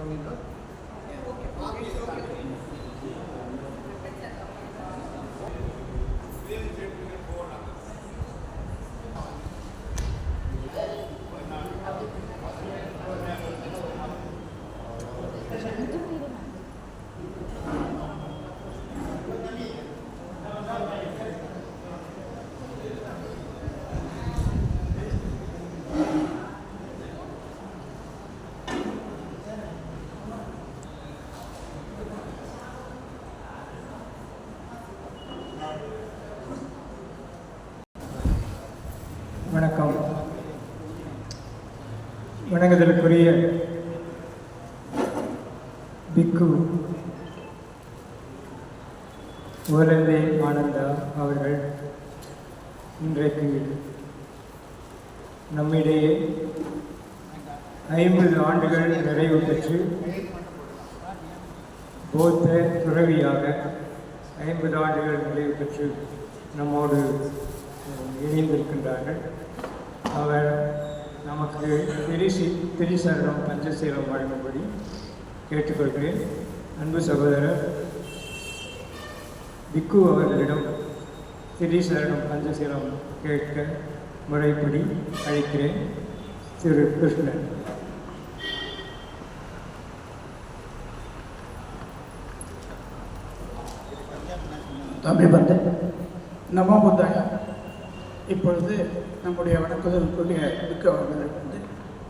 வணக்கம். வணங்குதலுக்குரிய பிக்கு VenOlandeAnanda அவர்கள் இன்றைக்கு நம்மிடையே 50 ஆண்டுகள் நிறைவு பெற்று பௌத்த துறவியாக 50 ஆண்டுகள் நிறைவு பெற்று நம்மோடு இணைந்திருக்கின்றார்கள். அவர் நமக்கு திரிசரணம் பஞ்சசீலம் வழங்கும்படி கேட்டுக்கொள்கிறேன். அன்பு சகோதரர் பிக்கு அவர்களிடம் திரிசரணம் பஞ்சசீலம் கேட்க முறைப்படி அழைக்கிறேன். திரு கிருஷ்ணன். தம்பி பந்து நமோ புத்தாய. இப்பொழுது நம்முடைய வணக்கத்திற்குரிய பிக்கு அவர்களை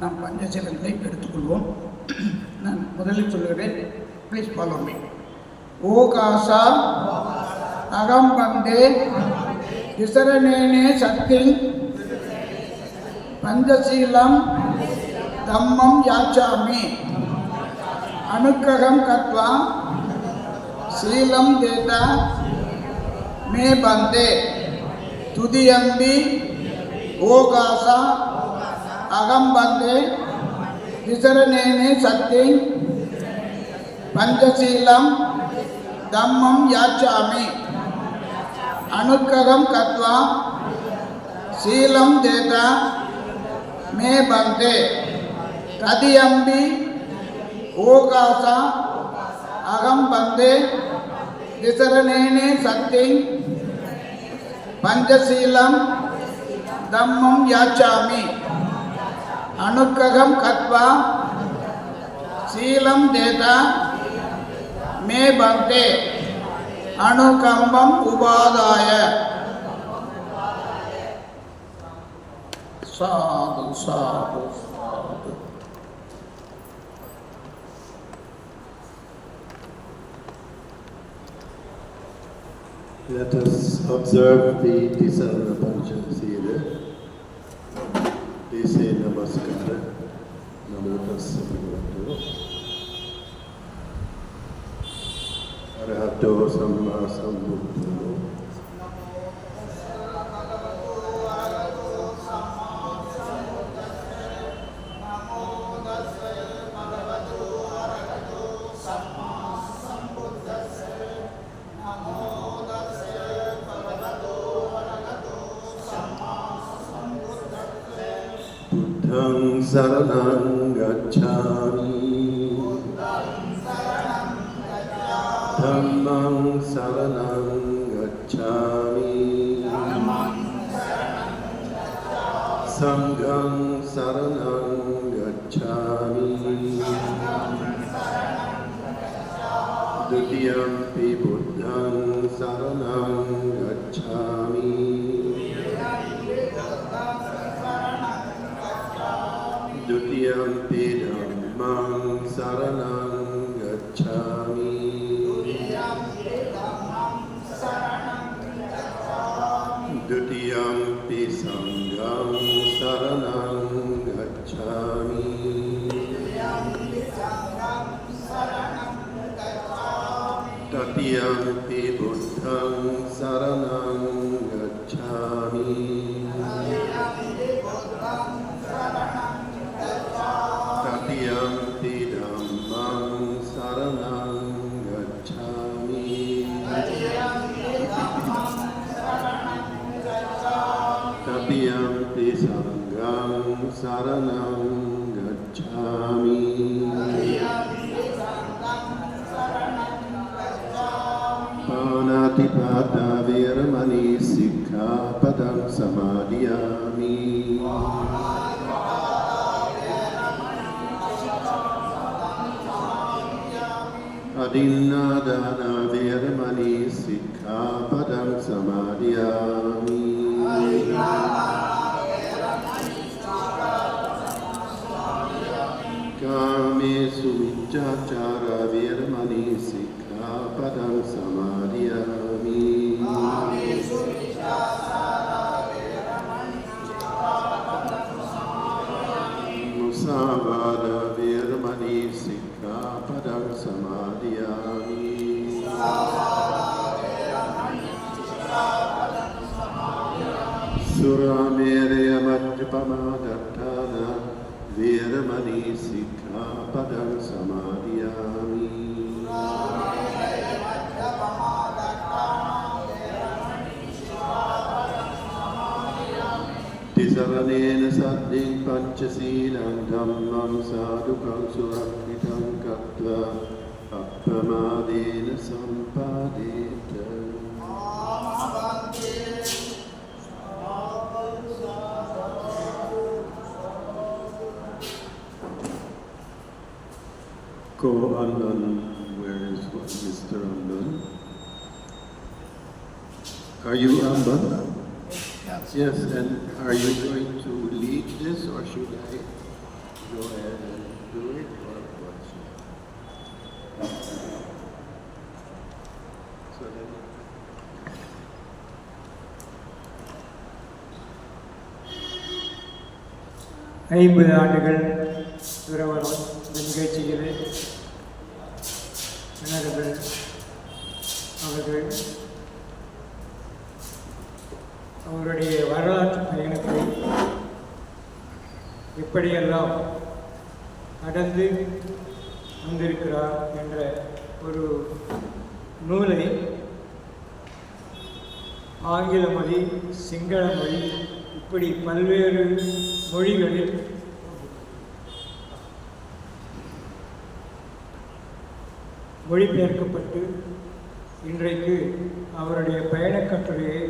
நாம் பஞ்சசீலங்களை எடுத்துக்கொள்வோம். நான் முதலில் சொல்கிறேன், ப்ளீஸ் ஃபாலோ மீ. ஓகாசா அகம் பந்தே விசரணேனே சக்தி பஞ்சசீலம் தம்மம் யாச்சாமி அனுக்கிரகம் கத்வா சீலம் தேதா மே பந்தே துதியம்பி ஓகாசா அகம் பந்தே விசரணேனே சக்தி பஞ்சசீலம் தம்மம் யாச்சாமி அனுக்கிரகம் கத்வா சீலம் தேதா மே பந்தே ததியம்பி ஓகாசா அகம் பந்தே விசரணேனே சக்தி பஞ்சசீலம் தம்மம் யாச்சாமி அனுக்கிரகம் கத்வா சீலம் தேதா மே பந்தே அனுகம்பம் உபாதாய. சாது சாது சாது. Let us observe the Tisara Panchasila. Please say Namaskara. Namo Tassa Bhagavato Arahato Samma Sambuddho. Buddhang saranang gacchami, Dhammang saranang gacchami, Sanghang saranang gacchami, Dutiyampi Buddhang saranang gacchami, Dutiyampi Dhammang saranang gacchami, Dutiyampi Sanghang saranang gacchami, Tatiyampi Buddhang saranang gacchami, Tatiyampi Dhammang saranang gacchami, Tatiyampi Sanghang saranang gacchami, Adinada Veramani Sikkhapadam Samadhiyami. Adinada Veramani Sikkhapadam Samadhiyami. Kamesu Miccachara Veramani Sikkhapadam Samadhiyami. Musavada Veramani Sikkhapadam Samadhiyami. Suramereya Majjapamadatthana Veramani Sikkhapadam Samadhiyami. Tisaranena saddhin panchasilam dhammam sadhukam surakhitam kattva appamadena sampadeta. Go Anand, where is Mr. Anand? Are you Anand? Yes, and are you going to lead this or should I go ahead and do it or what? So then, 50 ஆண்டுகள் துறவரம் இந்த நிகழ்ச்சியிலே மன்னர்கள் அவர்கள் அவருடைய வரலாற்று பயணத்தை எப்படியெல்லாம் நடந்து வந்திருக்கிறார் என்ற ஒரு நூலை ஆங்கில மொழி, சிங்கள மொழி, இப்படி பல்வேறு மொழிகளில் மொழிபெயர்க்கப்பட்டு இன்றைக்கு அவருடைய பயணக் கட்டுரையை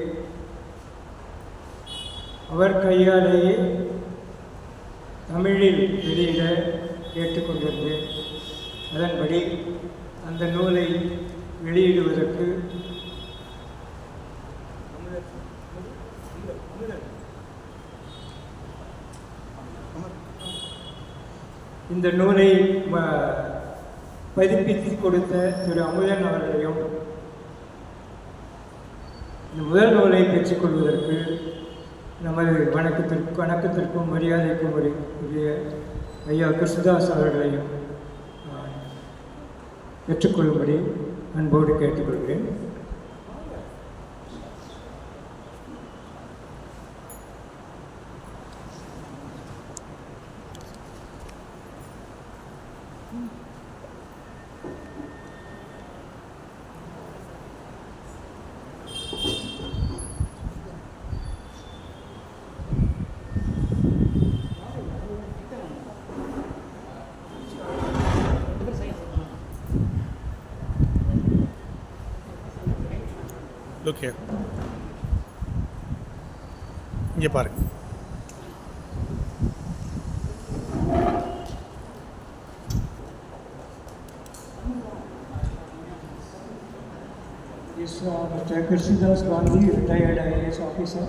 அவர் கையாலேயே தமிழில் வெளியிட கேட்டுக்கொண்டிருந்தேன். அதன்படி அந்த நூலை வெளியிடுவதற்கு இந்த நூலை பதிப்பித்து கொடுத்த திரு அமுதன் அவர்களையும் இந்த முதல் நூலை பெற்றுக்கொள்வதற்கு நமது வணக்கத்திற்கும் மரியாதைக்கும் உரிய ஐயா கிருஷ்ணதாஸ் அவர்களையும் பெற்றுக்கொள்ளும்படி அன்போடு கேட்டுக்கொள்கிறேன். Look here. இங்கே பாருங்க. Is Mr. Krishnadas Gandhi, retired IAS officer.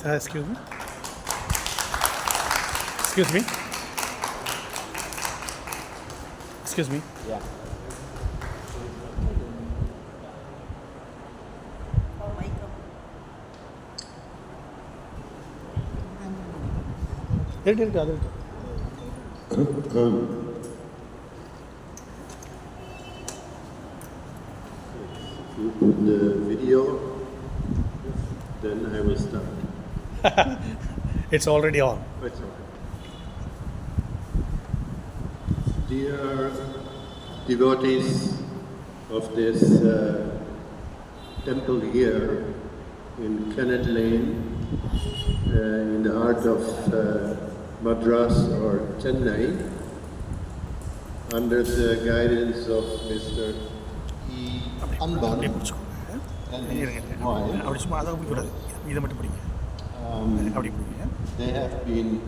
Sir, excuse me. Excuse me. Excuse me. Yeah. If you put the video, then I will start. It's already on. Oh, it's all right. Dear devotees of this temple here in Kennett Lane, in the heart of Madras or Chennai, under the guidance of Mr. E. Anban and his wife, they have been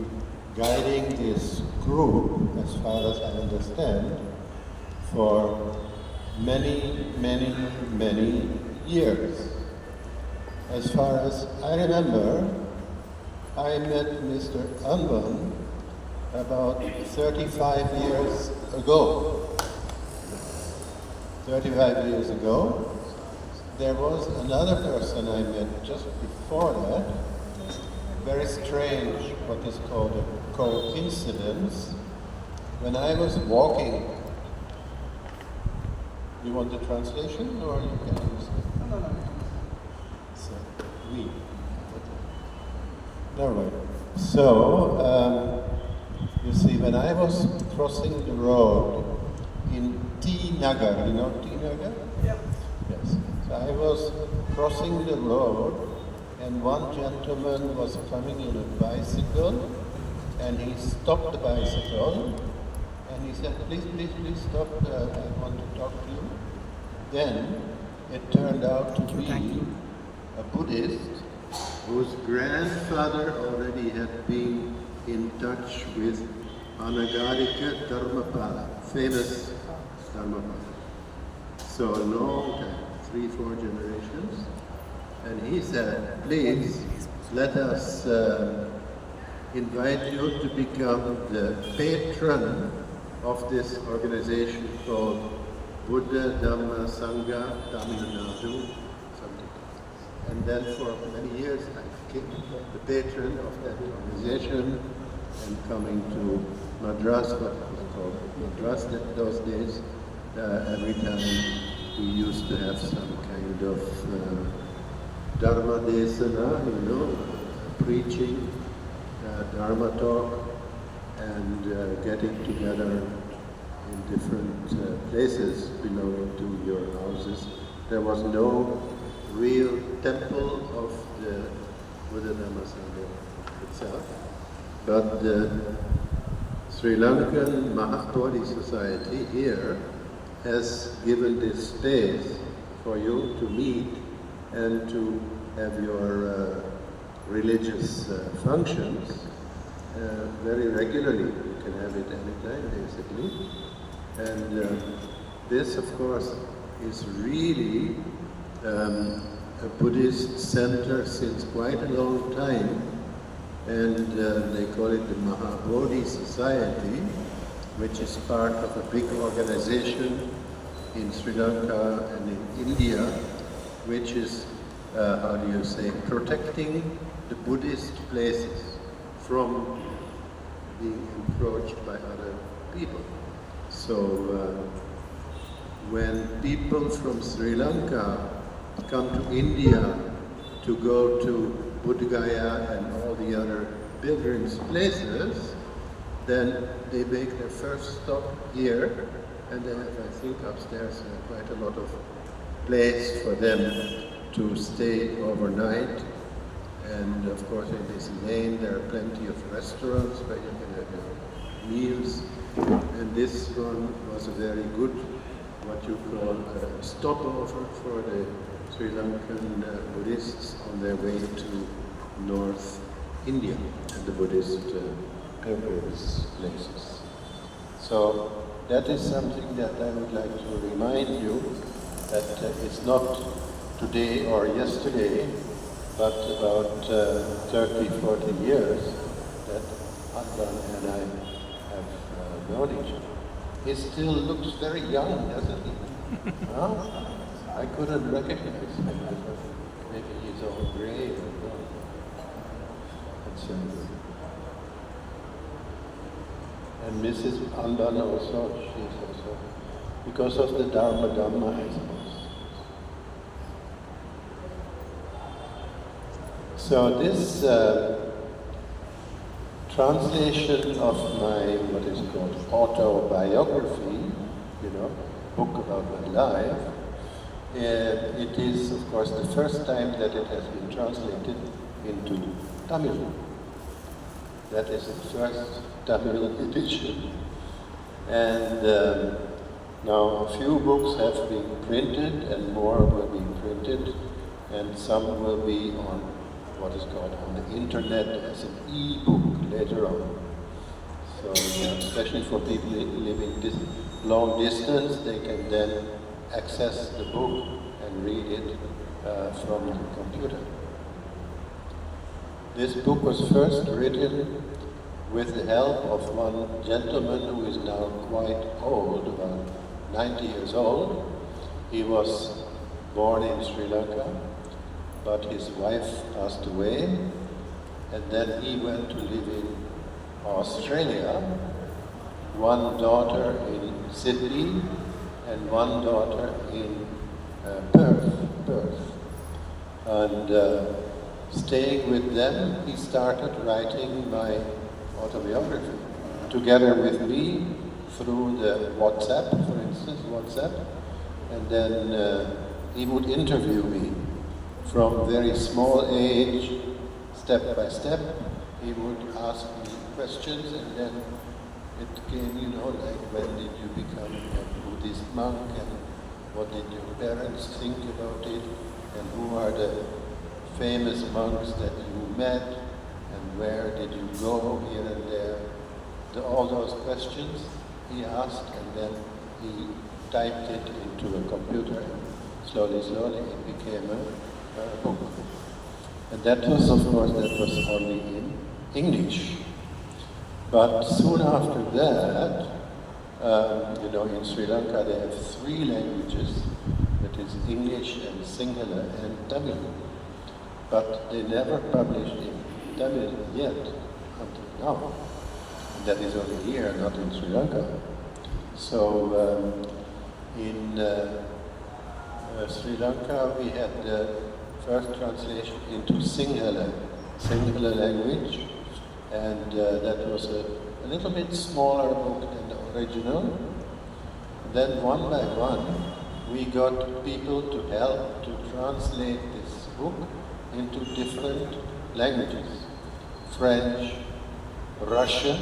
guiding this group, as far as I understand, for many, many, many years. As far as I remember, I met Mr. Anban about 35 years ago. 35 years ago, there was another person I met just before that. Very strange, what is called a coincidence. When I was walking, you want the translation or you can use it? No. So, we. All right. So, you see, when I was crossing the road in T. Nagar, you know T. Nagar? Yeah. Yes. So I was crossing the road and one gentleman was coming on a bicycle and he stopped the bicycle and he said, please stop, I want to talk to you. Then it turned out to be a Buddhist whose grandfather already had been in touch with Anagarika Dharmapala, famous Dharmapala. So a long time, 3-4 generations. And he said, please let us invite you to become the patron of this organization called Buddha Dhamma Sangha Tamil Nadu, something. And then for many years I became the patron of that organization and coming to Madras, what was called Madras those days, every time we used to have some kind of Dharma Desana, preaching, Dharma talk, and getting together in different places belonging to your houses. There was no real temple of the Buddha Dhamma Sangha itself, but the Sri Lankan Monkhood Society here has given this space for you to meet and to have your religious functions very regularly. You can have it anytime, basically. And this, of course, is really a Buddhist center since quite a long time. And they call it the Monkhood Society, which is part of a big organization in Sri Lanka and in India, which is, protecting the Buddhist places from being encroached by other people. So when people from Sri Lanka come to India to go to Bodh Gaya and all the other pilgrims places, then they make their first stop here, and they have, I think, upstairs quite a lot of place for them to stay overnight. And of course in this lane there are plenty of restaurants where you can have your meals. And this one was a very good, what you call a stopover for the Sri Lankan Buddhists on their way to North India and the Buddhist pilgrims places. So that is something that I would like to remind you that it's not today or yesterday, but about 30, 40 years that Anban and I have known each other. He still looks very young, doesn't he? Huh? I couldn't recognize him. Maybe he's all gray or what. And Mrs. Andan also, she's also, because of the Dhamma, I suppose. So this translation of my, what is called, autobiography, book about my life, it is, of course, the first time that it has been translated into Tamil. That is the first Tamil edition. And now a few books have been printed and more will be printed, and some will be on what is called on the internet as an e-book later on. So especially for people living long distance, they can then access the book and read it from the computer. This book was first written with the help of one gentleman who is now quite old, about 90 years old. He was born in Sri Lanka, but his wife passed away, and then he went to live in Australia, one daughter in Sydney and one daughter in Perth. And staying with them, he started writing my autobiography together with me through the WhatsApp, for instance, and then he would interview me from very small age, step by step. He would ask me questions, and then it came, like when did you become a Buddhist monk, and what did your parents think about it, and who are the famous monks that you met, and where did you go here and there. All those questions he asked, and then he typed it into a computer, and slowly it became a book. And that was, of course, only in English. But soon after that, in Sri Lanka they have 3 languages, that is English and Sinhala and Tamil. But they never published in Tamil yet, until now. And that is only here, not in Sri Lanka. So in Sri Lanka we had the first translation into Sinhala language, and that was a little bit smaller book than the original. Then one by one we got people to help to translate this book into different languages. French, Russian,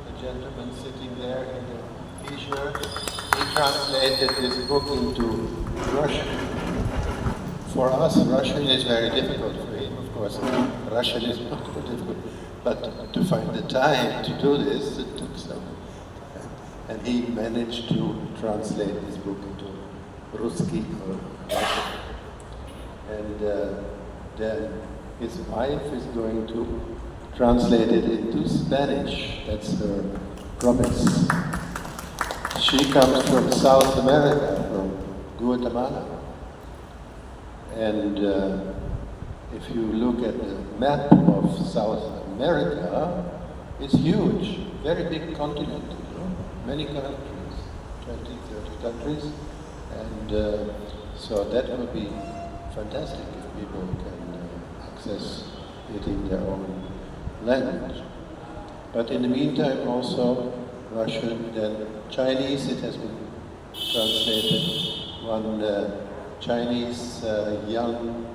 the gentleman sitting there in the t-shirt, he translated this book into Russian. For us, Russian is very difficult. For him, of course, Russian is not so difficult. But to find the time to do this, it took some. And he managed to translate this book into Ruski or Russian. And then his wife is going to translate it into Spanish. That's her promise. She comes from South America, from Guatemala. And if you look at the map of South America, it's huge, very big continent, many countries, 20, 30 countries. And so that would be fantastic if people can access it in their own language. But in the meantime also Russian, then Chinese, it has been translated. One Chinese young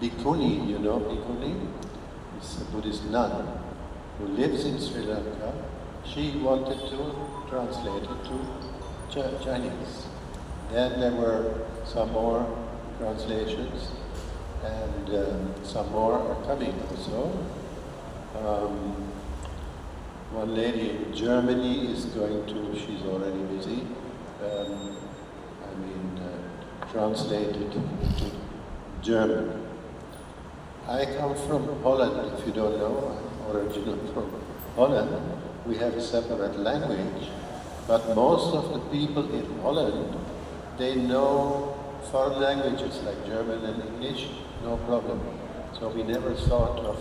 bhikkhuni, bhikkhuni is a Buddhist nun who lives in Sri Lanka. She wanted to translate it to Chinese. Then there were some more translations, and some more are coming also. One lady in Germany is going to, she's already busy, translated into German. I come from Holland, if you don't know, I'm originally from Holland. We have a separate language, but most of the people in Holland, they know foreign languages like German and English, no problem. So we never thought of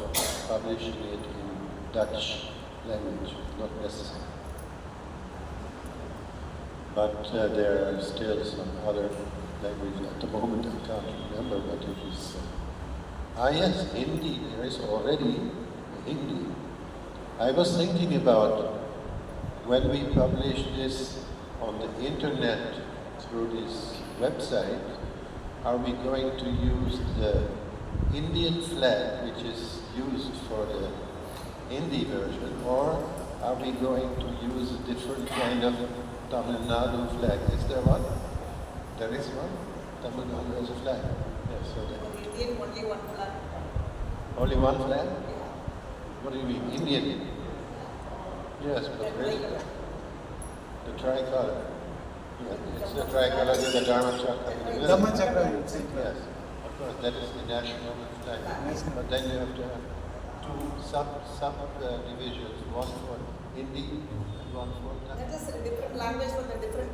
publishing it in Dutch language, not necessary. but there are still some other languages. At the moment I can't remember, but it is... yes, Hindi. There is already Hindi. I was thinking about when we publish this on the internet through this website, are we going to use the Indian flag, which is used for the Hindi version, or are we going to use a different kind of Tamil Nadu flag? Is there one? There is one? Tamil Nadu has a flag. Yes, so Indian only one flag. only one flag? What do you mean? Indian? Yes, but really? The tricolor. Yeah, it's the tricolor with the Dharma Chakra. Dhamma Chakra, you say. Yes, of course, that is the national flag. But then you have to have two divisions, one for Hindi and one for That is a different language for the different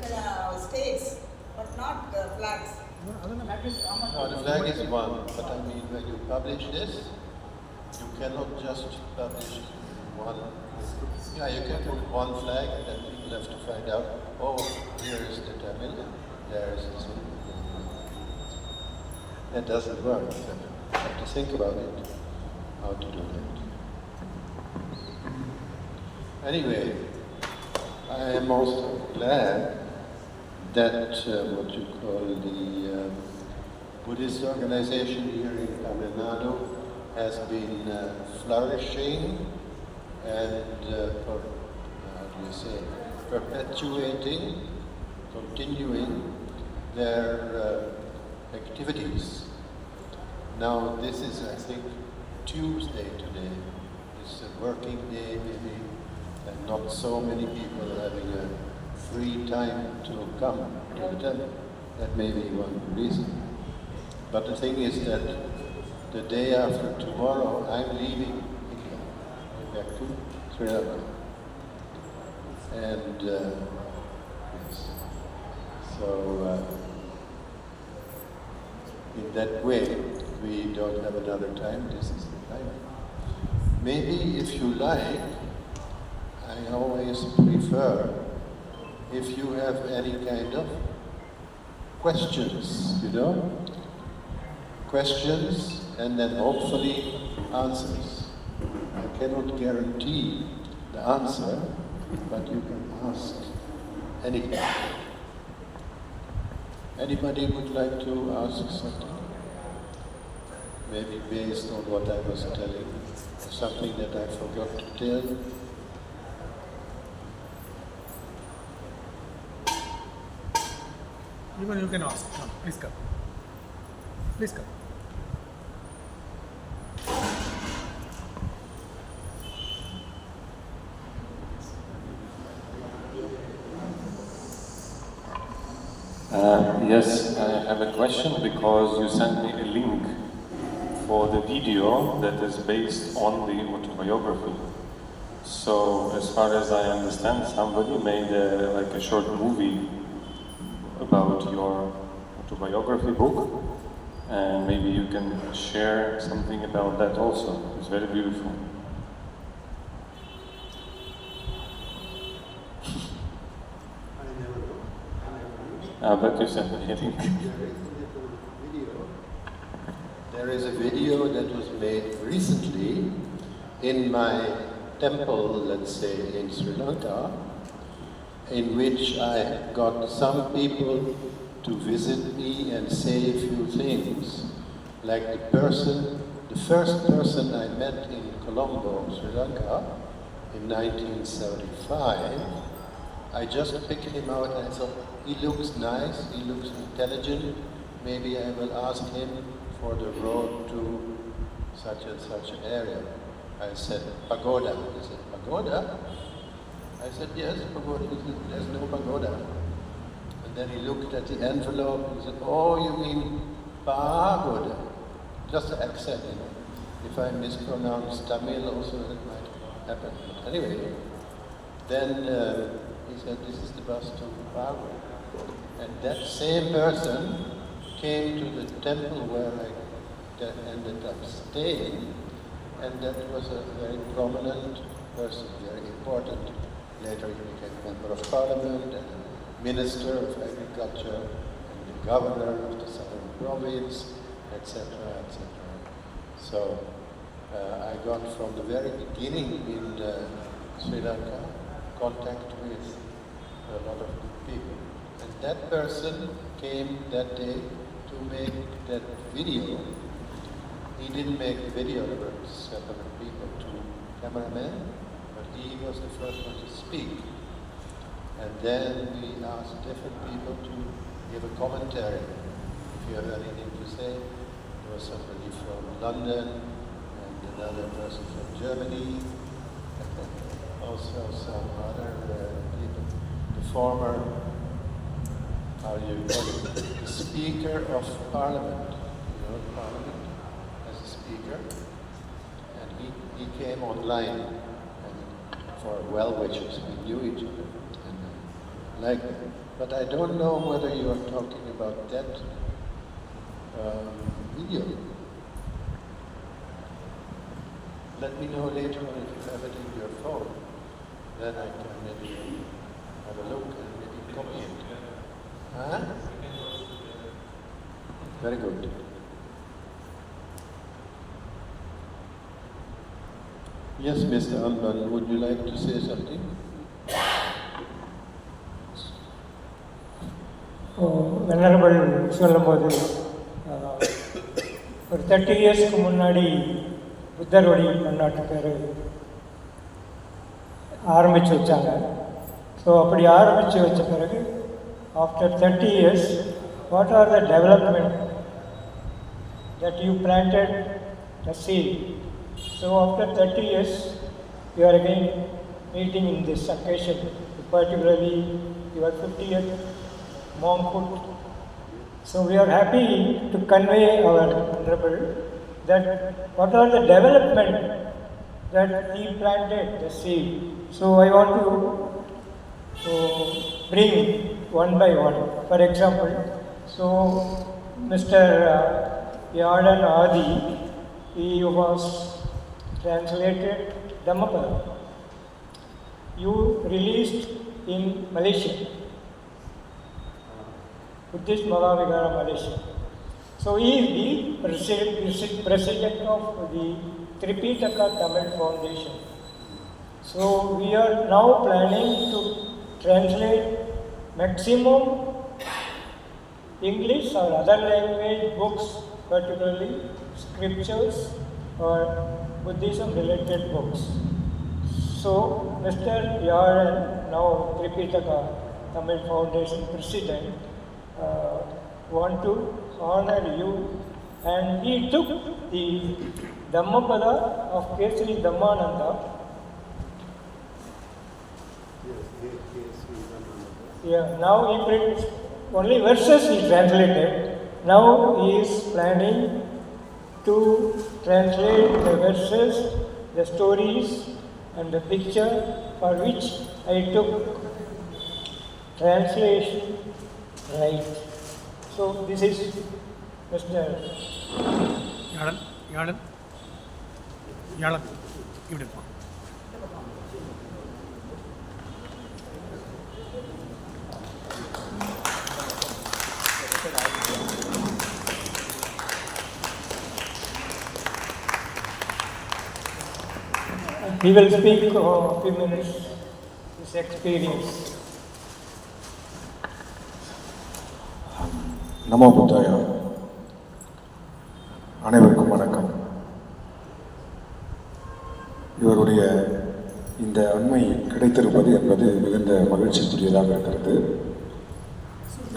states, but not the flags. No, the flag is one, but I mean when you publish this, you cannot just publish one. Yeah, you can put one flag and then people have to find out, oh, here is the Tamil, there is this one. That doesn't work. You have to think about it, how to do that. Anyway, I am also glad that what you call the Buddhist organization here in Tamil Nadu has been flourishing and perpetuating, continuing their activities. Now this is, I think, Tuesday today. It's a working day maybe, and not so many people are having a free time to come to the temple. That may be one reason. But the thing is that the day after tomorrow, I'm leaving India, back to Srilanka. And yes. So in that way, we don't have another time. This is the time. Maybe if you like, I always prefer if you have any kind of questions, questions and then hopefully answers. I cannot guarantee the answer, but you can ask anything. Anybody would like to ask something? Maybe based on what I was telling, something that I forgot to tell. Even you can ask. Come, please come. Please come. Yes, I have a question because you sent me a link for the video that is based on the autobiography. So, as far as I understand, somebody made a short movie about your autobiography book, and maybe you can share something about that also. It's very beautiful. But you sent me a link. There is a video that was made recently in my temple, let's say in Sri Lanka, in which I got some people to visit me and say a few things. Like the first person I met in Colombo, Sri Lanka, in 1975, I just picked him out and I thought, he looks nice, he looks intelligent, maybe I will ask him for the road to such and such an area. I said, pagoda. He said, pagoda? I said, yes, pagoda. He said, there's no pagoda. And then he looked at the envelope and said, oh, you mean pagoda? Just the accent, If I mispronounce Tamil also, it might happen. But anyway, then he said, this is the bus to Pagoda. And that same person came to the temple where I ended up staying, and that was a very prominent person, very important. Later he became member of parliament and Minister of Agriculture and the Governor of the Southern Province, etc., etc. So I got from the very beginning in Sri Lanka contact with a lot of good people. And that person came that day to make that video. He didn't make the video, there were 700 people, 2 cameramen, but he was the first one to speak. And then we asked different people to give a commentary. If you have anything to say, there was somebody from London and another person from Germany, and also some other people. The former, how do you call it, the Speaker of Parliament, Parliament as a speaker, and he came online and for well wishes. We knew each other. Like, but I don't know whether you are talking about that video. Let me know later on if you have it in your phone. Then I can maybe have a look and maybe copy it. Huh? Very good. Yes, Mr. Amban, would you like to say something? Venerable சொல்லும்போது ஒரு 30 இயர்ஸ்க்கு முன்னாடி புத்தர் வழி பன்னாட்டு பேர் ஆரம்பித்து வச்சாங்க. So அப்படி ஆரம்பித்து வச்ச பிறகு after 30 years what are the development that you planted the seed. So after 30 years you are again meeting in this occasion, particularly your 50th Monkhood. So we are happy to convey our Honorable that what are the development that he planted the seed. So I want to bring one by one. For example, so Mr. VenOlandeAnanda, he was translated Dhammapada. You released in Malaysia, Buddhist Mahavigara, Malaysia. So he is the president of the Tripitaka Tamil Foundation. So we are now planning to translate maximum English or other language books, particularly scriptures or Buddhism related books. So Mr. Yaran, now Tripitaka Tamil Foundation President, want to honor you, and he took the Dhammapada of Kesari Dhammananda. Yeah, now he prints only verses he translated. Now he is planning to translate the verses, the stories and the picture, for which I took translation right. So this is Mr. Yalan, ഇവിടെ പോ. He will speak a few minutes his experience. நமோ புத்தாய. அனைவருக்கும் வணக்கம். இவருடைய இந்த அண்மை கிடைத்திருப்பது என்பது மிகுந்த மகிழ்ச்சிக்குரியதாக இருக்கிறது.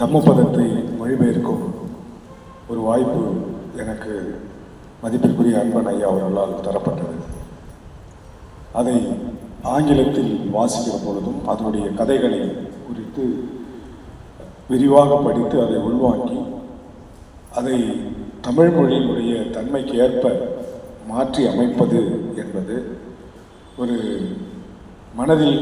தம்மபதத்தை மொழிபெயர்க்கும் ஒரு வாய்ப்பு எனக்கு மதிப்பிற்குரிய அன்பன் ஐயா அவர்களால் தரப்பட்டது. அதை ஆங்கிலத்தில் வாசிக்கிற பொழுதும் அதனுடைய கதைகளை குறித்து விரிவாக படித்து அதை உள்வாங்கி அதை தமிழ் மொழியினுடைய தன்மைக்கு ஏற்ப மாற்றி அமைப்பது என்பது ஒரு மனதில்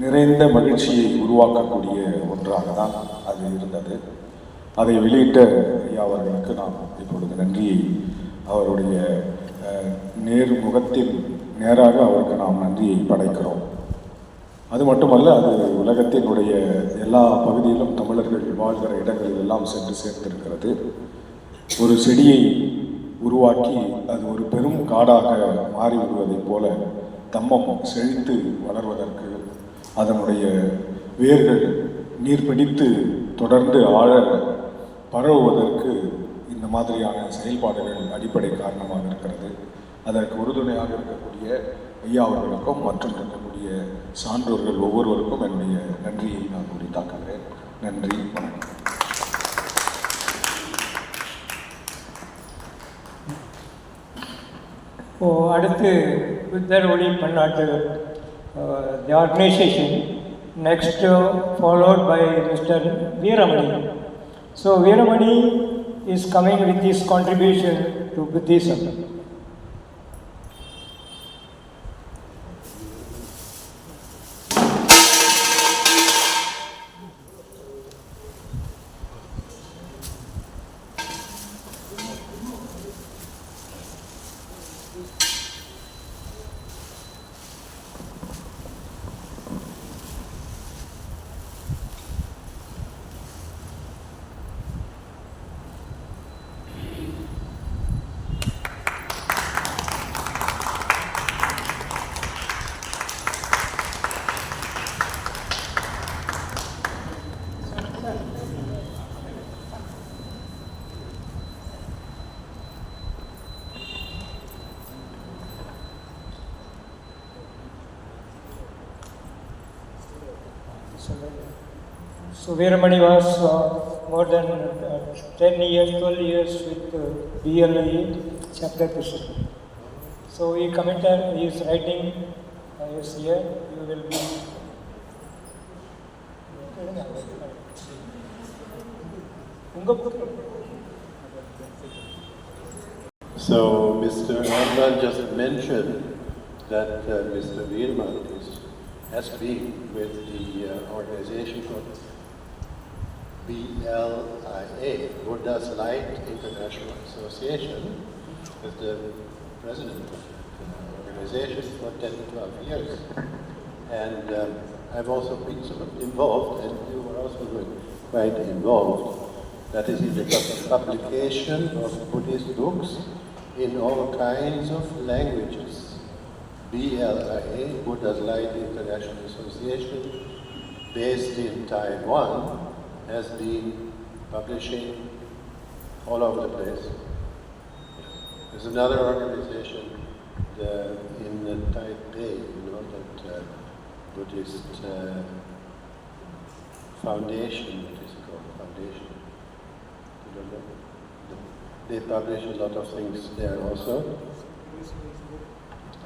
நிறைந்த மகிழ்ச்சியை உருவாக்கக்கூடிய ஒன்றாக தான் அது இருந்தது. அதை வெளியிட்ட ஐயா அவர்களுக்கு நாம் இப்பொழுது நன்றியை அவருடைய நேர்முகத்தில் நேராக அவருக்கு நாம் நன்றியை படைக்கிறோம். அது மட்டுமல்ல, அது உலகத்தினுடைய எல்லா பகுதியிலும் தமிழர்கள் வாழ்கிற இடங்களில் எல்லாம் சென்று சேர்ந்திருக்கிறது. ஒரு செடியை உருவாக்கி அது ஒரு பெரும் காடாக மாறிவிடுவதைப் போல தம்மம் செழித்து வளர்வதற்கு, அதனுடைய வேர்கள் நீர் பிடித்து தொடர்ந்து ஆழ பரவுவதற்கு இந்த மாதிரியான செயல்பாடுகள் அடிப்படை காரணமாக இருக்கிறது. அதற்கு உறுதுணையாக இருக்கக்கூடிய ஐயா அவர்களுக்கும் மற்றும் இருக்கக்கூடிய சான்றோர்கள் ஒவ்வொருவருக்கும் என்னுடைய நன்றியை நான் உரித்தாக்குகிறேன். நன்றி, வணக்கம். அடுத்து புத்தர் ஒளி பன்னாட்டு the organization, next followed by Mr. Veeramani. So Veeramani is coming with his contribution to Buddhism. So Veeramani was more than 10 years, 12 years with BLA chapter president. So he commented, he is writing, he is here, you will be. So Mr. Arman just mentioned that Mr. Veerman has been with the organization called BLIA, Buddha's Light International Association, as the president of the organization for 10 to 12 years. And I've also been sort of involved, and you were also quite involved, that is in the publication of Buddhist books in all kinds of languages. BLIA, Buddha's Light International Association, based in Taiwan, has been publishing all over the place. There's another organization in Taipei, that Buddhist foundation, what is it called? Foundation. You don't know? They publish a lot of things there also.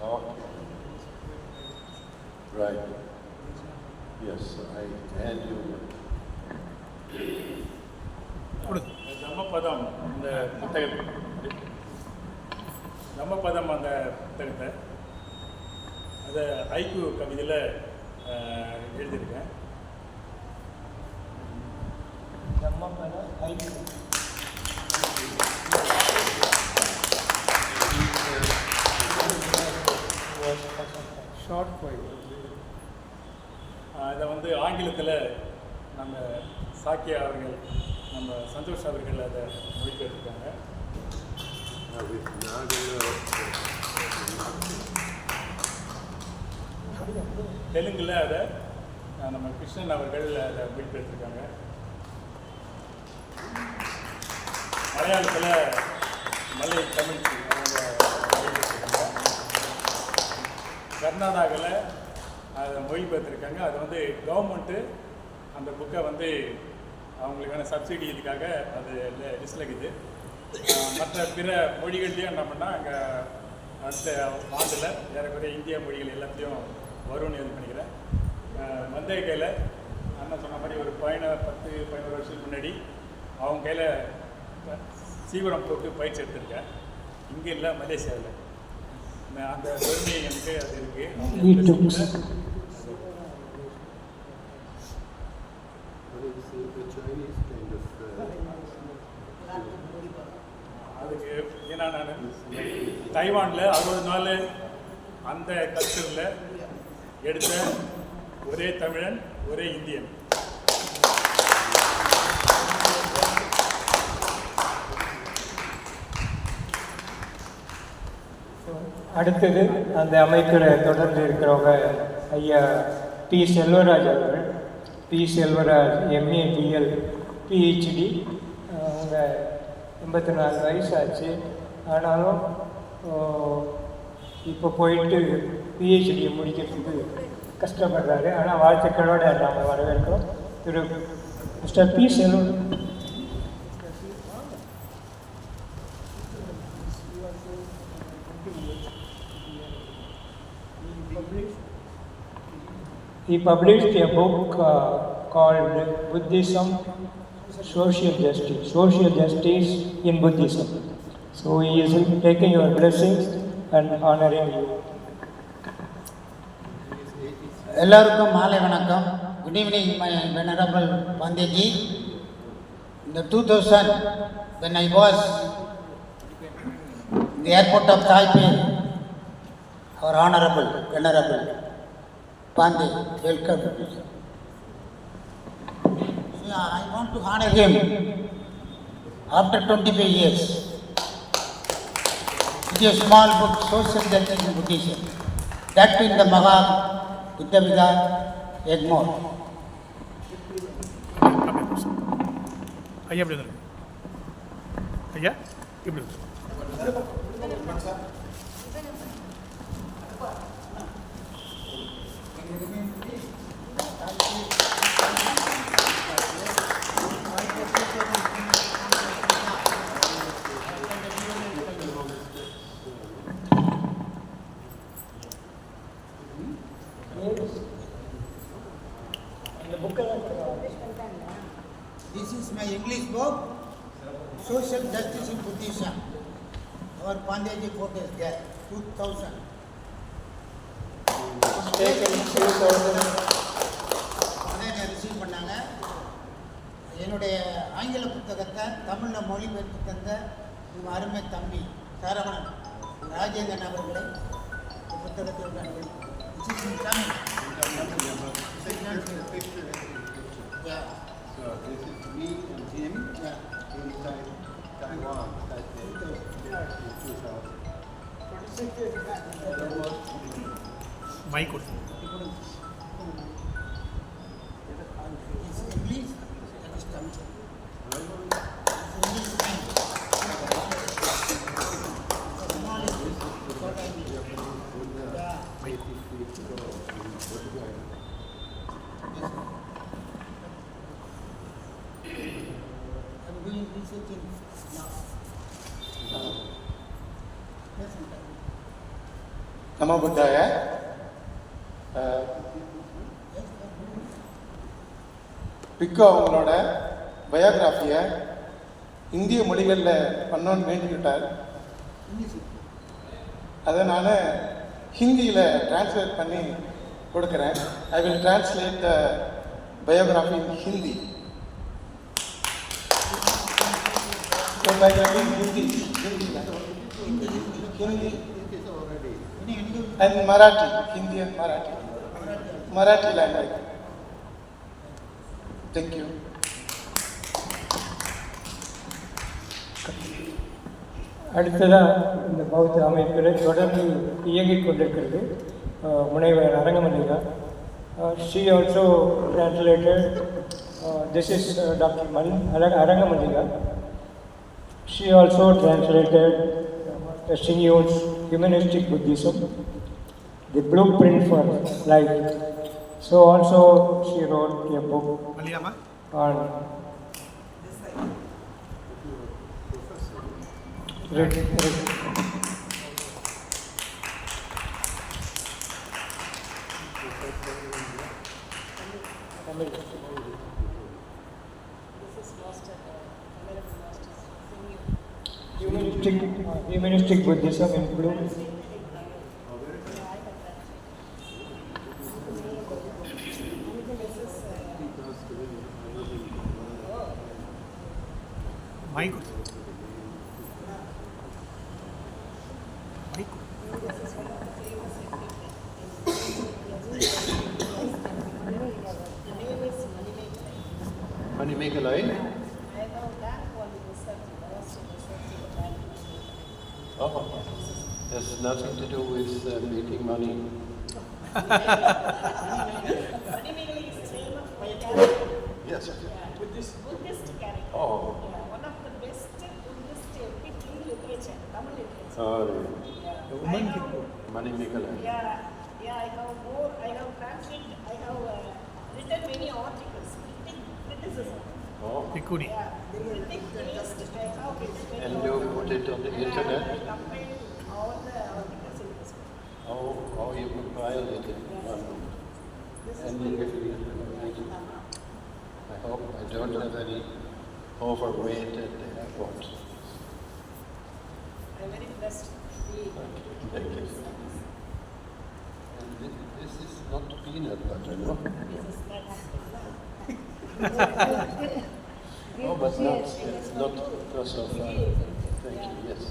Oh. Right. Yes, I hand you. தம்மபதம் அந்த புத்தகத்தை அந்த புத்தகத்தை அதை ஐக்கு கவிதையில் எழுதியிருக்கேன். Short போய் இதை ஆங்கிலத்தில் நம்ம சாக்கியா அவர்கள், நம்ம சந்தோஷ் அவர்கள் அதை மொழிபெயர்த்திருக்காங்க. தெலுங்கில் அதை நம்ம கிருஷ்ணன் அவர்கள் அதை மொழிபெயர்த்திருக்காங்க. மலையாளத்தில் மலை தமிழ் அவங்க மொழிபெயர்த்திருக்காங்க. கர்நாடகாவில் அதை மொழிபெயர்த்திருக்காங்க. அது கவர்மெண்ட்டு அந்த புக்கை அவங்களுக்கான சப்சிடி இதுக்காக அது லிஸ்டில் இருக்குது. மற்ற பிற மொழிகள்லையும் என்ன பண்ணால் அங்கே அடுத்த ஆண்டில் ஏறக்குறைய இந்திய மொழிகள் எல்லாத்தையும் வரும்னு இது பண்ணிக்கிறேன். மந்தைய கையில் அண்ணன் சொன்ன மாதிரி ஒரு 10-11 வருஷத்துக்கு முன்னாடி அவங்க கையில் சீவரம் போட்டு பயிற்சி எடுத்திருக்கேன். இங்கே இல்லை, மலேசியாவில். அந்த பெருமை எனக்கு அது இருக்குது. அதுக்கு ஏன்னா நான் தைவானில் 60 நாள் அந்த கல்ச்சரில் எடுத்த ஒரே தமிழன், ஒரே இந்தியன். அடுத்தது அந்த அமைப்பில் தொடர்ந்து இருக்கிறவங்க ஐயா பி. செல்வராஜ் அவர்கள். P. Selvaraj MA BL PhD. அவங்க 84 வயசு ஆச்சு. ஆனாலும் இப்போ போயிட்டு பிஹெச்டியை முடிக்கிறதுக்கு கஷ்டப்படுறாரு. ஆனால் வாழ்த்துக்களோடு நாங்கள் வரவேற்கிறோம். திரு mister P. Selvaraj. He published a book called Buddhism, Social Justice in Buddhism. So he is taking your blessings and honoring you. எல்லாருக்கும் மாலை வணக்கம். Good evening my venerable Pandeyji. In the 2000 when I was in the airport of Taipei, our honorable venerable Pandey welcomed me. I want to honor him after 25 years. It is a small book, Social Justice in Buddhism. That in the Maha Buddha Egmore. ஐயா எப்படி இருக்கு? ஐயா எப்படி இருக்கு? This is my English book, Social Justice in Buddhism. Our Pandeyji photo is there, 2000. Receive பண்ணாங்க. என்னுடைய ஆங்கில புத்தகத்தை தமிழில் மொழிபெயர்த்து தந்த உங்கள் அருமை தம்பி சரவணன் ராஜேந்திரன் அவர்களை புத்தகத்தை Yeah. So this is me and him in Taiwan, Taipei, 2000. Mike It's English, that is Tamil. It's English. I'm doing research in now. Namo புத்தாய. Pico அவங்களோட பயோகிராஃபியை இந்திய மொழிகளில் பண்ணோன்னு வேண்டிக்கிட்டார். அதை நான் ஹிந்தியில் டிரான்ஸ்லேட் பண்ணி கொடுக்குறேன். I will translate the biography in Hindi. Hindi and Marathi, Hindi and Marathi language. Thank you. அடுத்ததாக இந்த பௌத்த அமைப்பில் தொடர்ந்து இயங்கிக் கொண்டிருக்கிறது முனைவர் Arangamallika. She also translated, this is Dr. Arangamalika. She also translated Shingyon's Humanistic Buddhism, the blueprint for life. So also she wrote a book on humanistic Buddhism in blue. Mike Manimekalai? I know land quality research, research land. Oh, has nothing to do with making money. Manimekalai is the name of my character. Yes. Buddhist character. Oh. Yeah, one of the best Buddhist epic literature, Tamil literature. The woman Manimekalai. Yeah, I have translated, I have written many articles, criticism. Oh. Pikuni. Yeah, critic list, I have written many And you put it on the internet? I compiled all the articles in this book. Oh, you compiled it in one book. And I hope I don't have any overweight at the airport. I'm very blessed to be. Thank you. And this is not peanut butter, no? Oh, but not because of. Thank you. Yes.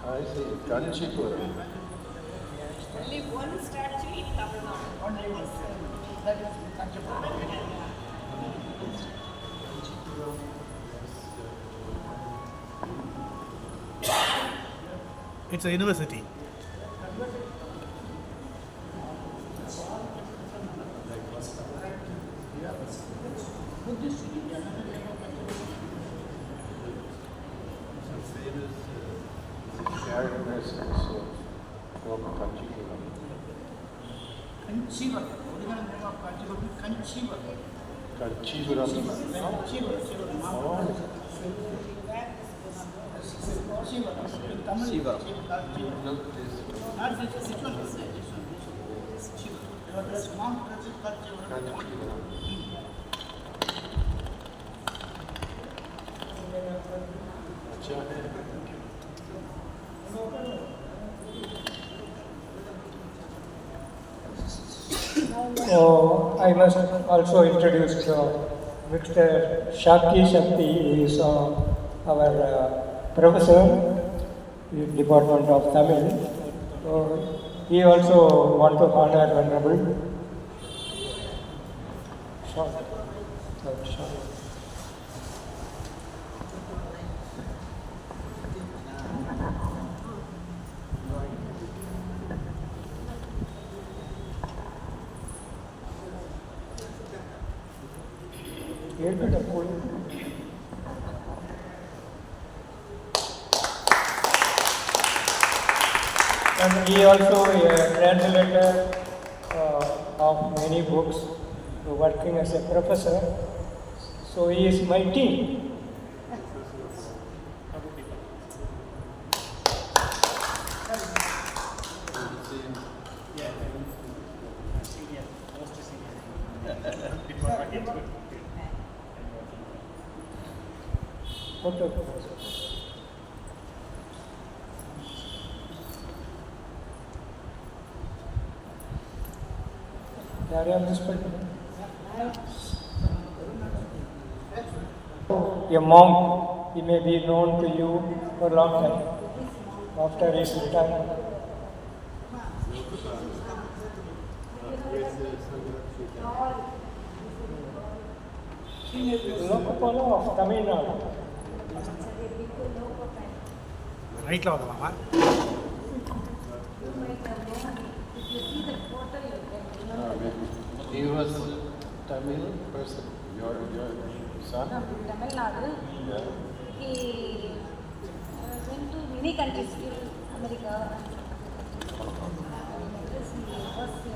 I see. Kanchipuram. Only one statue in Tamil Nadu. That is It's a university. Characters also from Kanchipuram. Kanchipuram. Original name of Kanchipuram is Kanchipuram. Kanchipuram. Oh. Tamil. Look, this. Not this one. This Shiva. There was monk called Kanchipuram. Acha hai. So I must also introduce Mr. Shakti, who is our professor in Department of Tamil. So he also want to honor Venerable. And he also a translator of many books, working as a professor. So he is my team. Okay. A monk, he may be known to you for a long time after his retirement. Lokapala of Tamil Nadu. Right now, Mama. He was Tamil person. Your son? Tamil Nadu. Yeah. He went to many countries, America. He was in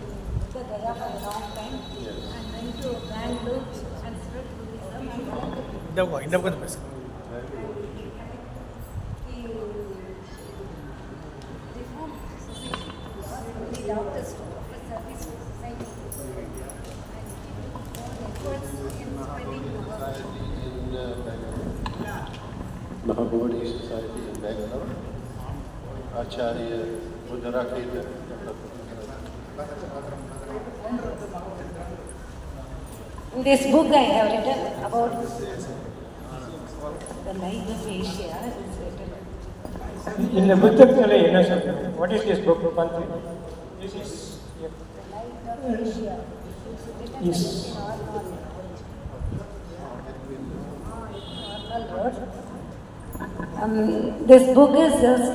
Gaya for a long time. Yes. And went to Bangalore and spread Buddhism. In the best. He reformed society. He doctors to offer service to society. Monkhood Society in Bangalore. Acharya Buddharakita. In this book I have written about the life of Asia. In the book, what is this book? This is The life of Asia. Yes. This book is just,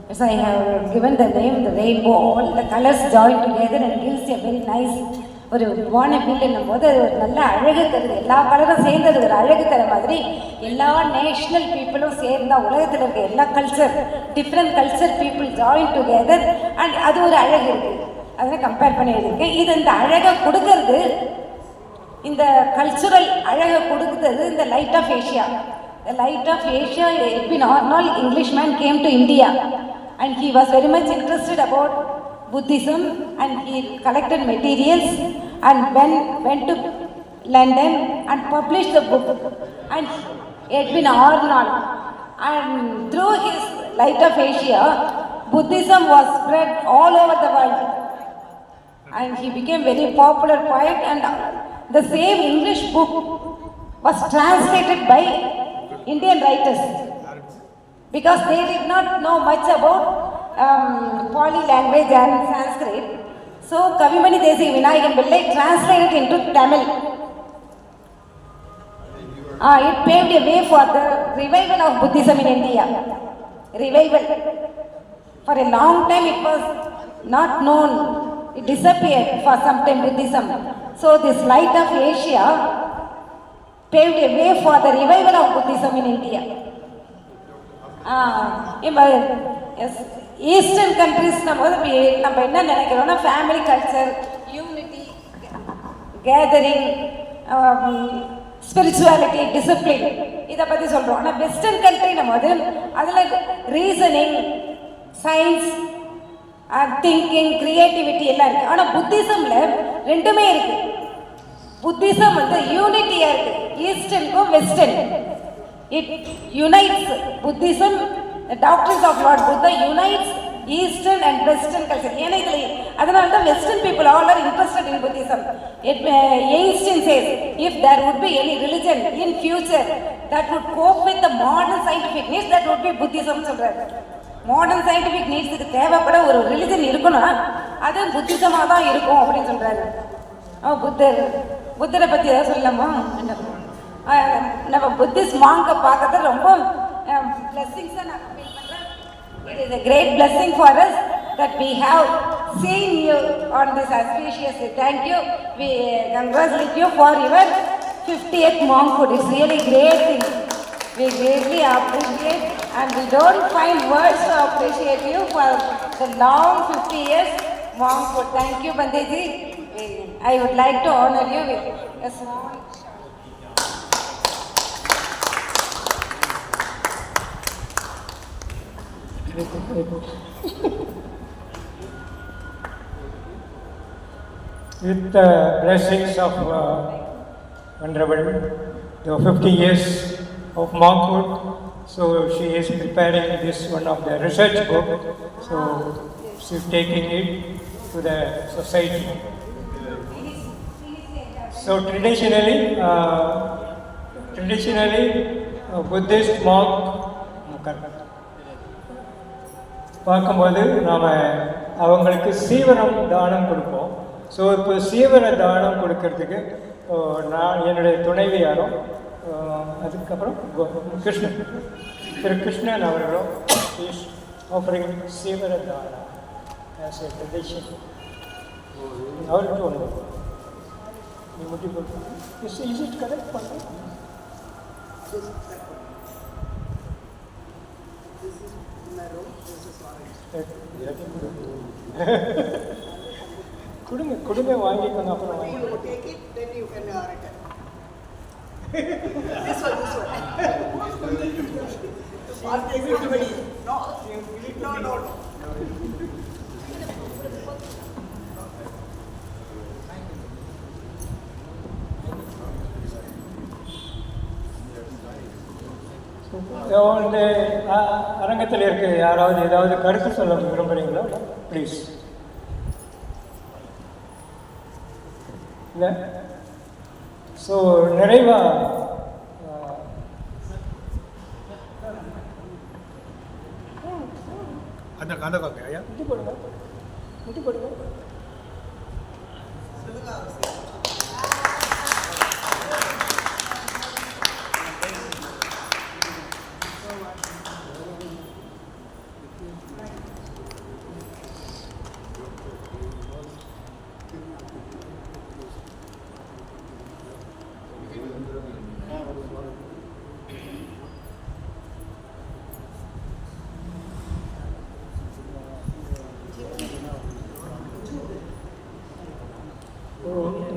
as I have given the name, the rainbow, all the colors joined together and gives a very nice, ஒரு வானவில் என்னும் போது அது ஒரு நல்ல அழகு தருது. எல்லா கலரும் சேர்ந்தது ஒரு அழகு தர மாதிரி எல்லா நேஷ்னல் பீப்புளும் சேர்ந்தா உலகத்தில் இருக்க எல்லா culture, different culture people join together and அது ஒரு அழகு இருக்குது. அதனை கம்பேர் பண்ணி எழுதியிருக்கேன். இது இந்த அழகை கொடுக்கறது, இந்த கல்ச்சுரல் அழகை கொடுக்குறது இந்த light of Asia. The light of Asia, Edwin Arnold, Englishman, came to India and he was very much interested about Buddhism and he collected materials and went to London and published the book. And Edwin Arnold, and through his Light of Asia, Buddhism was spread all over the world and he became very popular poet, and the same English book was translated by Indian writers because they did not know much about Pali language and Sanskrit. So Kavimani Desi Vinayagan Pillai translated into Tamil. It paved a way for the revival of Buddhism in India. Revival. For a long time it was not known. It disappeared for some time, Buddhism. So this Light of Asia paved a way for the revival of Buddhism in India. Yes, Eastern countries நம்ம என்ன நினைக்கிறோம்னா family culture, unity, gathering, spirituality, discipline இதை பற்றி சொல்கிறோம். ஆனால் western country நம்ம அதில் reasoning, science, thinking, creativity எல்லாம் இருக்குது. ஆனால் புத்திசமில் ரெண்டுமே இருக்குது. புத்திசம் யூனிட்டியாக இருக்குது, ஈஸ்டர்னுக்கும் western. It unites. Buddhism, doctors of Lord Buddha unites eastern and western culture. ஏன்னா இதில் அதனால தான் western people all are interested in Buddhism. Einstein says, if there would be any religion in future that would cope with the modern scientific needs, that would be Buddhism சொல்கிறாரு. Modern scientific நீட்ஸுக்கு தேவைப்பட ஒரு religion இருக்கணும்னா அது புத்திசமாக தான் இருக்கும் அப்படின்னு சொல்கிறாரு. புத்தரை பற்றி ஏதாவது சொல்லலாமா? நம்ம புத்திஸ்ட் மாங்கை பார்க்கறது ரொம்ப பிளெஸிங்ஸாக நான் ஃபீல் பண்ணுறேன். It is a great blessing for us that we have seen you on this auspicious day. Thank you. We congratulate you for your 50th Monkhood. It's really great thing. We greatly appreciate, and we don't find words to appreciate you for the long 50 years Monkhood. Thank you, Bandeji. I would like to honor you with a small with the blessings of Honorable, the 50 years of Monkhood. So she is preparing this one of the research book. So she is taking it to the society. So traditionally, Buddhist monk பார்க்கும்போது நாம் அவங்களுக்கு சீவரம் தானம் கொடுப்போம். So இப்போ சீவர தானம் கொடுக்கறதுக்கு நான் என்னுடைய துணைவியாரும் அதுக்கப்புறம் கிருஷ்ணன், திரு கிருஷ்ணன் அவர்களும் இஸ் ஆஃபரிங் சீவர தானம் ஆஸ் எ ட்ரெடிஷன். அவருக்கு ஒன்று நீ முட்டி கொடுக்கணும். இஸ் இட் கரெக்ட் பண்ணுறேன்? கொடுங்க கொடுங்க வாங்கிக்கோங்க. அப்புறம் இந்த அரங்கத்தில் இருக்க யாராவது ஏதாவது கருத்து சொல்ல விரும்புகிறீங்களா? ப்ளீஸ். இல்லை? ஸோ நிறைவாக அந்த ஐயா முட்டி போடுங்க, முட்டி போடுங்க.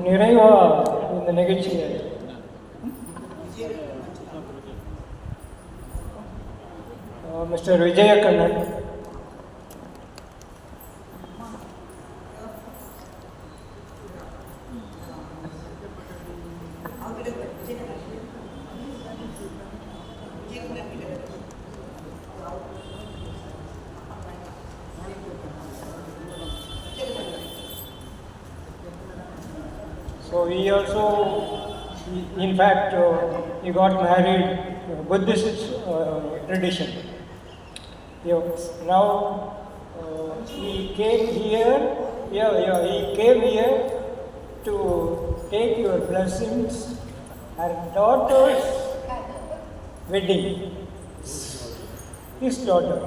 நிறைவாக இந்த நிகழ்ச்சியை mister Vijayakannan So he also, in fact, he got married Buddhist tradition. Now he came here. He came here to take your blessings. Her daughter's wedding. His daughter.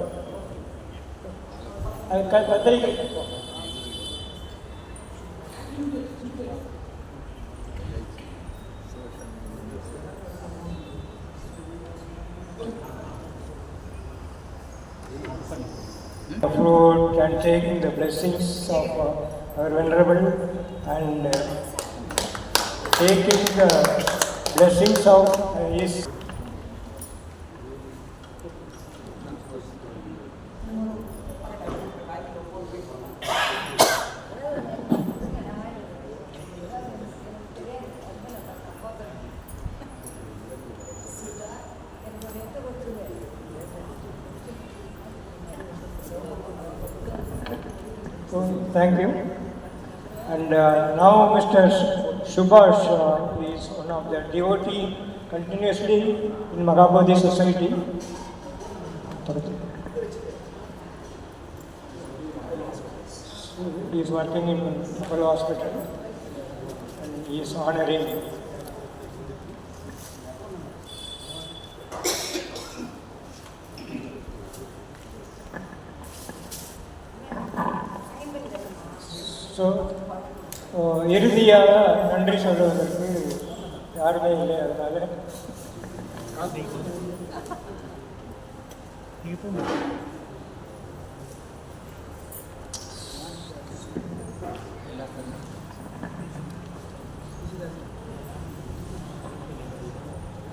The fruit and taking the blessings of our venerable and taking the blessings of his. So, thank you. And now Mr. Subhash is one of the devotee continuously in Maghabodhi Society. He is working in Apollo Hospital and he is honoring. So இறுதியாக நன்றி சொல்வதற்கு யாருமே இல்லை. அதனால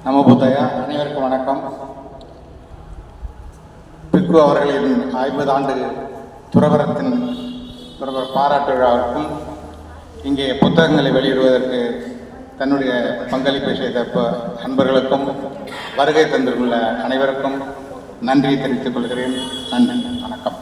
நமோ புத்தயா. அனைவருக்கும் வணக்கம். பிக்கு அவர்களின் 50 ஆண்டு துறவர பாராட்டு விழாவிற்கும் இங்கே புத்தகங்களை வெளியிடுவதற்கு தன்னுடைய பங்களிப்பை செய்த அன்பர்களுக்கும் வருகை தந்துள்ள அனைவருக்கும் நன்றியை தெரிவித்துக் கொள்கிறேன். நன்றி, வணக்கம்.